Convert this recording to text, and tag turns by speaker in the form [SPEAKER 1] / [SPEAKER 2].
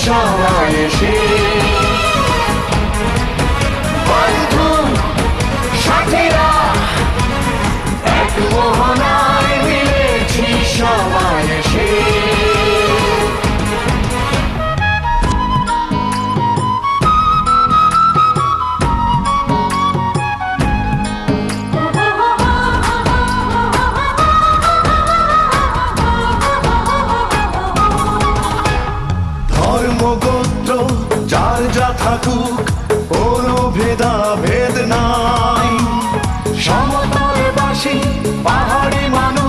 [SPEAKER 1] সবাই এসে বন্ধু সাথীরা এক মোহনায় মিলেছি সবাই এসে
[SPEAKER 2] ধর্মগোত্র যার যা থাকুক কোনো ভেদাভেদ নাই
[SPEAKER 1] সমতলবাসী পাহাড়ি মানুষ